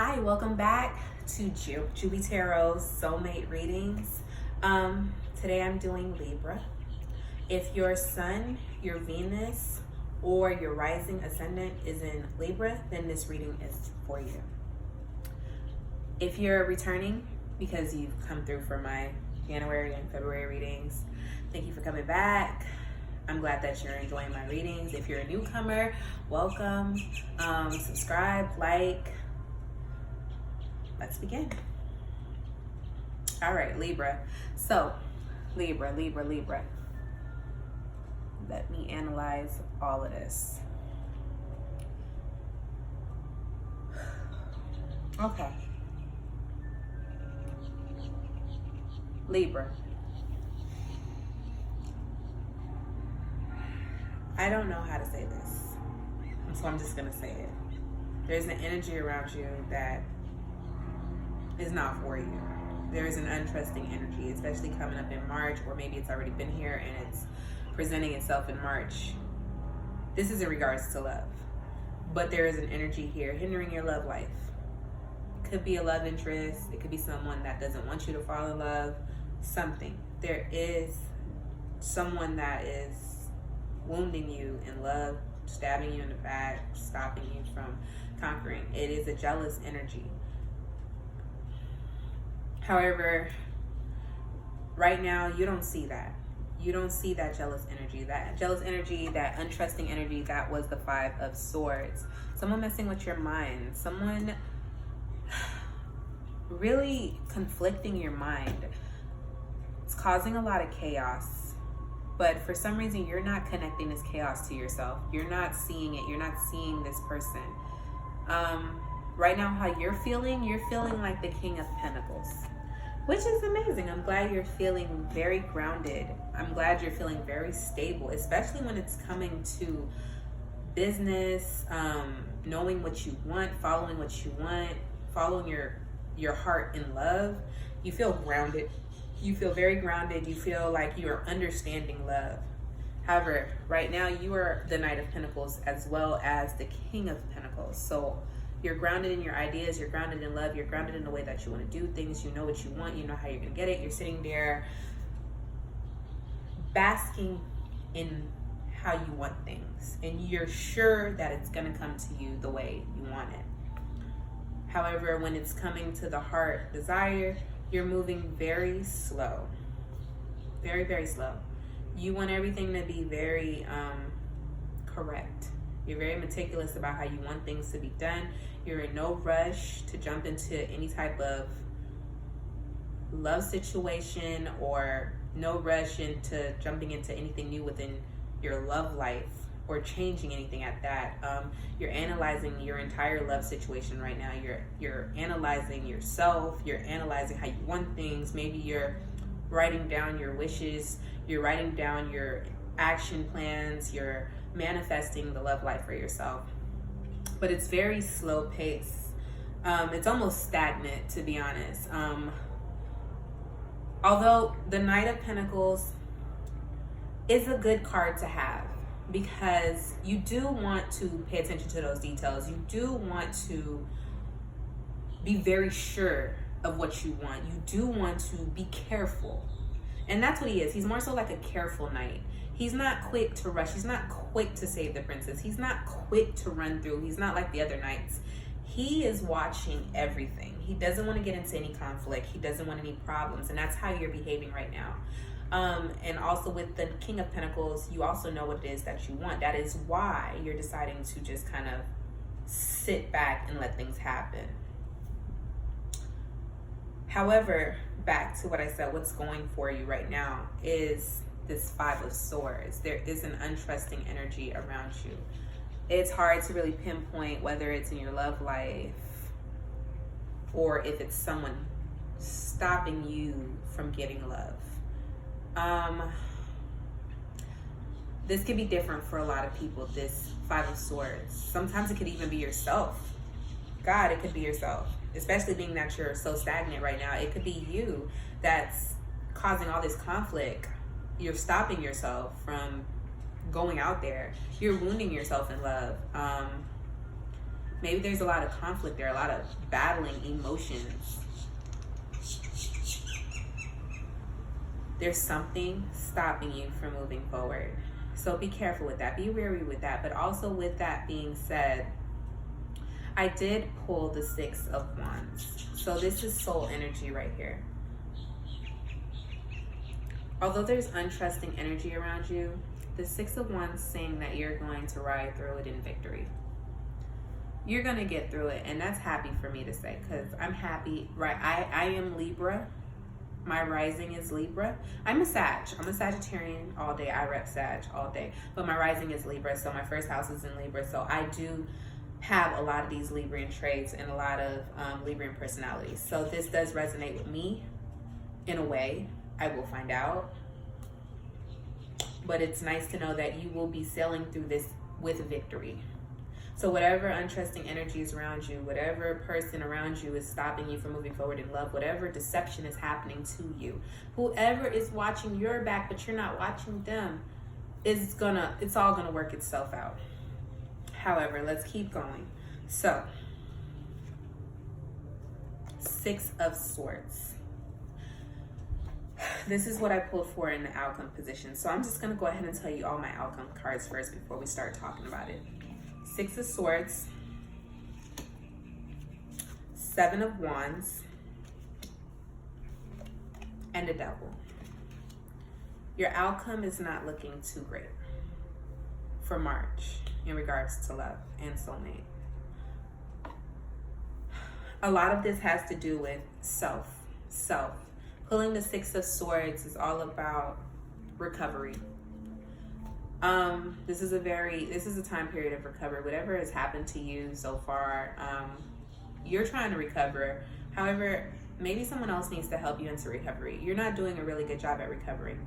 Hi, welcome back to Juby Tarot's Soulmate Readings. Today I'm doing Libra. If your sun, your Venus, or your rising ascendant is in Libra, then this reading is for you. If you're returning because you've come through for my January and February readings, thank you for coming back. I'm glad that you're enjoying my readings. If you're a newcomer, welcome. Subscribe, like. Let's begin. All right, Libra. So, Libra. Let me analyze all of this. Okay. Libra. I don't know how to say this, so I'm just gonna say it. There's an energy around you that is not for you. There is an untrusting energy, especially coming up in March, or maybe it's already been here and it's presenting itself in March. This is in regards to love, but there is an energy here hindering your love life. It could be a love interest. It could be someone that doesn't want you to fall in love. Something. There is someone that is wounding you in love, stabbing you in the back, stopping you from conquering. It is a jealous energy. However, right now, you don't see that. You don't see that jealous energy. That jealous energy, that untrusting energy, that was the Five of Swords. Someone messing with your mind. Someone really conflicting your mind. It's causing a lot of chaos. But for some reason, you're not connecting this chaos to yourself. You're not seeing it. You're not seeing this person. Right now, how you're feeling like the King of Pentacles, which is amazing. I'm glad you're feeling very grounded. I'm glad you're feeling very stable, especially when it's coming to business, knowing what you want, following what you want, following your heart in love. You feel grounded. You feel very grounded. You feel like you are understanding love. However, right now you are the Knight of Pentacles as well as the King of Pentacles. So you're grounded in your ideas, you're grounded in love, you're grounded in the way that you want to do things, you know what you want, you know how you're going to get it. You're sitting there basking in how you want things, and you're sure that it's going to come to you the way you want it. However, when it's coming to the heart desire, you're moving very slow. Very, very slow. You want everything to be very correct. You're very meticulous about how you want things to be done. You're in no rush to jump into any type of love situation, or no rush into jumping into anything new within your love life, or changing anything at that. You're analyzing your entire love situation right now. You're analyzing yourself. You're analyzing how you want things. Maybe you're writing down your wishes. You're writing down your action plans. You're manifesting the love life for yourself. But it's very slow pace. It's almost stagnant, to be honest. Although the Knight of Pentacles is a good card to have, because you do want to pay attention to those details. You do want to be very sure of what you want. You do want to be careful. And that's what he is. He's more so like a careful knight. He's not quick to rush. He's not quick to save the princess. He's not quick to run through. He's not like the other knights. He is watching everything. He doesn't want to get into any conflict. He doesn't want any problems. And that's how you're behaving right now. And also with the King of Pentacles, you also know what it is that you want. That is why you're deciding to just kind of sit back and let things happen. However, back to what I said, what's going for you right now is this Five of Swords. There is an untrusting energy around you. It's hard to really pinpoint whether it's in your love life or if it's someone stopping you from getting love. This could be different for a lot of people, this Five of Swords. Sometimes it could even be yourself. God, it could be yourself. Especially being that you're so stagnant right now. It could be you that's causing all this conflict. You're stopping yourself from going out there. You're wounding yourself in love. Maybe there's a lot of conflict there, a lot of battling emotions. There's something stopping you from moving forward. So be careful with that. Be wary with that. But also, with that being said, I did pull the Six of Wands. So this is soul energy right here. Although there's untrusting energy around you, the Six of Wands saying that you're going to ride through it in victory. You're going to get through it. And that's happy for me to say, because I'm happy. Right? I am Libra. My rising is Libra. I'm a Sag. I'm a Sagittarian all day. I rep Sag all day. But my rising is Libra, so my first house is in Libra. So I do have a lot of these Librian traits and a lot of Librian personalities. So this does resonate with me in a way. I will find out. But it's nice to know that you will be sailing through this with victory. So whatever untrusting energy is around you, whatever person around you is stopping you from moving forward in love, whatever deception is happening to you, whoever is watching your back but you're not watching them, it's all gonna work itself out. However, let's keep going. So, Six of Swords. This is what I pulled for in the outcome position. So I'm just gonna go ahead and tell you all my outcome cards first before we start talking about it. Six of Swords, Seven of Wands, and a Devil. Your outcome is not looking too great for March in regards to love and soulmate. A lot of this has to do with self. Pulling the Six of Swords is all about recovery. This is a time period of recovery. Whatever has happened to you so far, you're trying to recover. However, maybe someone else needs to help you into recovery. You're not doing a really good job at recovering.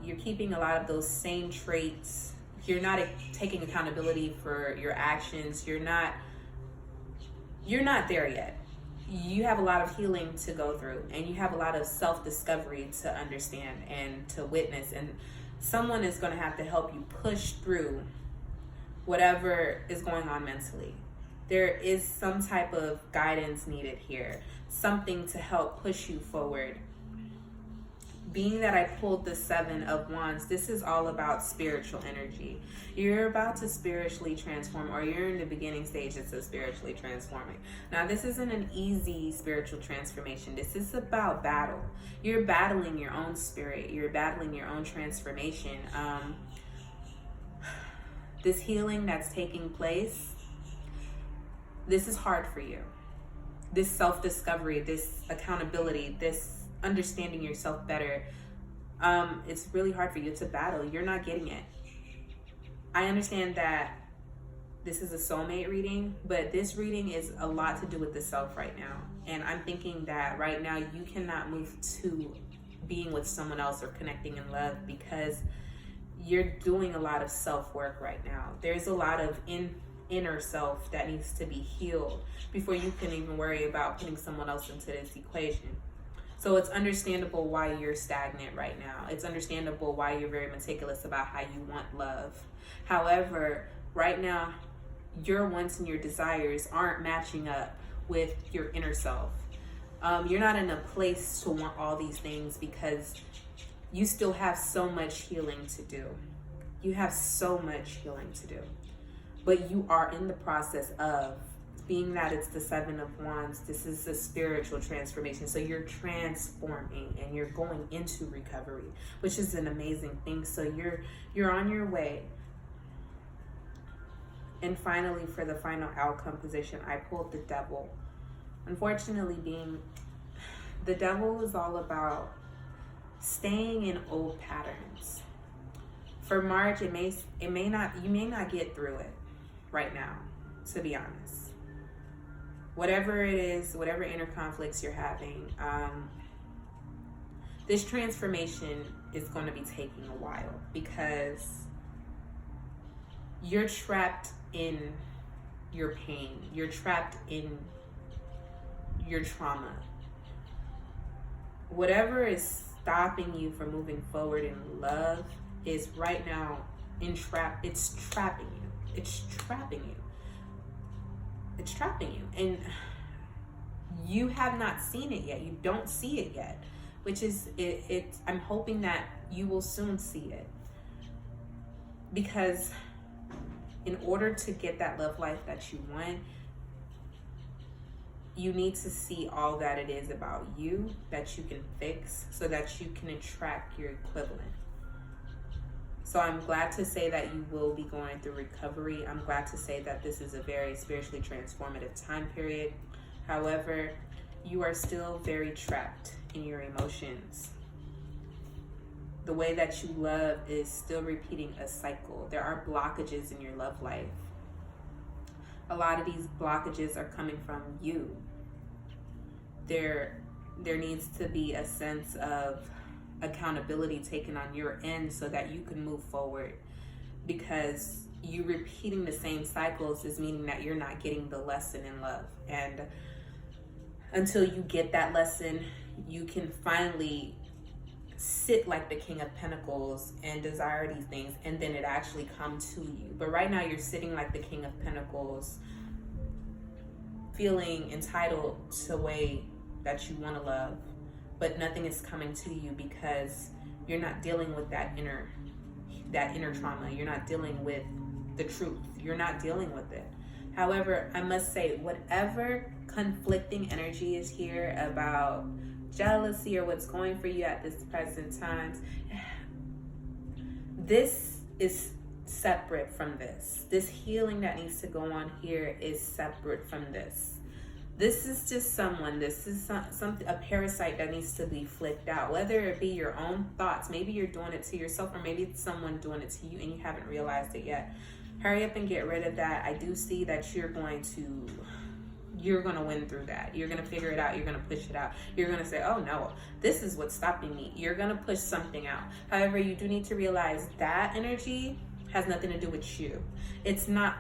You're keeping a lot of those same traits. You're not taking accountability for your actions. You're not there yet. You have a lot of healing to go through, and you have a lot of self-discovery to understand and to witness, and someone is going to have to help you push through whatever is going on mentally. There is some type of guidance needed here, something to help push you forward. Being that I pulled the Seven of Wands, this is all about spiritual energy. You're about to spiritually transform, or you're in the beginning stages of spiritually transforming. Now, this isn't an easy spiritual transformation. This is about battle. You're battling your own spirit. You're battling your own transformation. This healing that's taking place, this is hard for you. This self-discovery, this accountability, this understanding yourself better, it's really hard for you. It's a battle. You're not getting it. I understand that this is a soulmate reading, but this reading is a lot to do with the self right now. And I'm thinking that right now you cannot move to being with someone else or connecting in love because you're doing a lot of self-work right now. There's a lot of inner self that needs to be healed before you can even worry about putting someone else into this equation. So it's understandable why you're stagnant right now. It's understandable why you're very meticulous about how you want love. However, right now, your wants and your desires aren't matching up with your inner self. You're not in a place to want all these things because you still have so much healing to do. You have so much healing to do. But you are in the process of, being that it's the Seven of Wands, this is a spiritual transformation. So you're transforming and you're going into recovery, which is an amazing thing. So you're on your way. And finally, for the final outcome position, I pulled the Devil. Unfortunately, the Devil is all about staying in old patterns. For March, you may not get through it right now, to be honest. Whatever it is, whatever inner conflicts you're having, this transformation is going to be taking a while because you're trapped in your pain. You're trapped in your trauma. Whatever is stopping you from moving forward in love is right now it's trapping you. It's trapping you. it's trapping you, and you have not seen it yet. You don't see it yet, which is it. I'm hoping that you will soon see it, because in order to get that love life that you want, you need to see all that it is about you that you can fix so that you can attract your equivalent. So I'm glad to say that you will be going through recovery. I'm glad to say that this is a very spiritually transformative time period. However, you are still very trapped in your emotions. The way that you love is still repeating a cycle. There are blockages in your love life. A lot of these blockages are coming from you. There needs to be a sense of accountability taken on your end so that you can move forward, because you repeating the same cycles is meaning that you're not getting the lesson in love. And until you get that lesson, you can finally sit like the King of Pentacles and desire these things, and then it actually come to you. But right now you're sitting like the King of Pentacles, feeling entitled to a way that you want to love, but nothing is coming to you because you're not dealing with that inner trauma. You're not dealing with the truth. You're not dealing with it. However, I must say, whatever conflicting energy is here about jealousy or what's going for you at this present time, this is separate from this. This healing that needs to go on here is separate from this. This is just someone, this is a parasite that needs to be flicked out, whether it be your own thoughts. Maybe you're doing it to yourself, or maybe it's someone doing it to you and you haven't realized it yet. Hurry up and get rid of that. I do see that you're going to win through that. You're going to figure it out. You're going to push it out. You're going to say, oh no, this is what's stopping me. You're going to push something out. However, you do need to realize that energy has nothing to do with you. It's not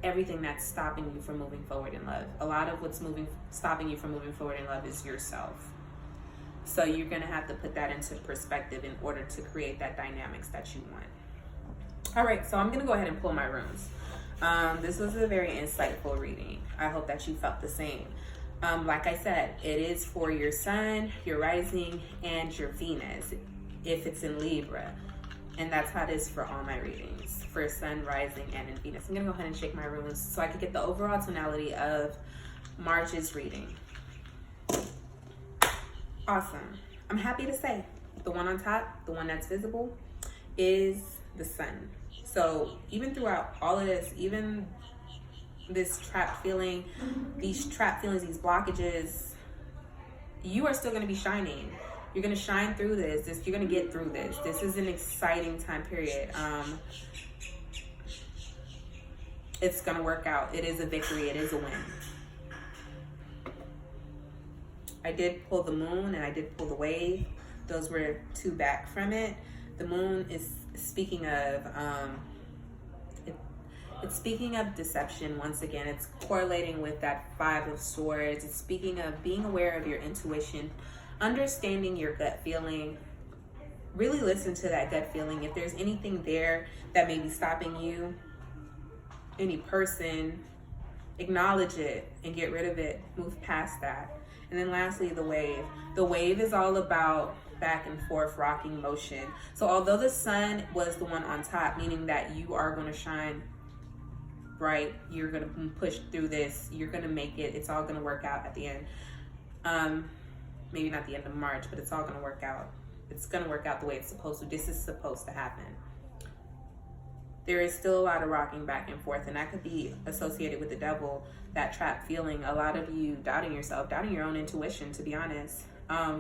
everything that's stopping you from moving forward in love. A lot of what's stopping you from moving forward in love is yourself. So you're going to have to put that into perspective in order to create that dynamics that you want. All right, so I'm going to go ahead and pull my runes. This was a very insightful reading. I hope that you felt the same. Like I said, it is for your sun, your rising, and your Venus, if it's in Libra. And that's how it is for all my readings, for sun, rising, and in Venus. I'm going to go ahead and shake my runes so I can get the overall tonality of March's reading. Awesome. I'm happy to say the one on top, the one that's visible, is the sun. So even throughout all of this, even this trapped feeling, these trapped feelings, these blockages, you are still going to be shining. You're going to shine through this. You're going to get through this. This is an exciting time period. It's going to work out. It is a victory. It is a win. I did pull the moon and I did pull the wave. Those were two back from it. The moon is speaking of, it's speaking of deception. Once again, it's correlating with that 5 of Swords. It's speaking of being aware of your intuition, understanding your gut feeling. Really listen to that gut feeling. If there's anything there that may be stopping you, any person, acknowledge it and get rid of it. Move past that. And then lastly, the wave. The wave is all about back and forth rocking motion. So although the sun was the one on top, meaning that you are going to shine bright, you're going to push through this, you're going to make it, it's all going to work out at the end. Maybe not the end of March, but it's all going to work out. It's going to work out the way it's supposed to. This is supposed to happen. There is still a lot of rocking back and forth, and that could be associated with the devil, that trapped feeling. A lot of you doubting yourself, doubting your own intuition, to be honest.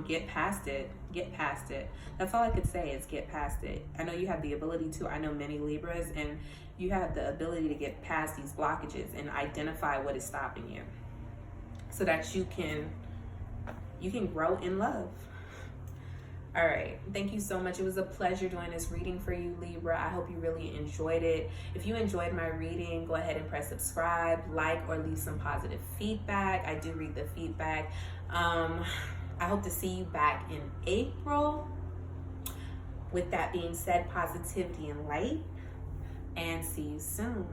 Get past it. Get past it. That's all I could say is get past it. I know you have the ability to. I know many Libras, and you have the ability to get past these blockages and identify what is stopping you so that you can grow in love. All right, thank you so much. It was a pleasure doing this reading for you, Libra. I hope you really enjoyed it. If you enjoyed my reading, go ahead and press subscribe, like, or leave some positive feedback. I do read the feedback. I hope to see you back in April. With that being said, positivity and light, and see you soon.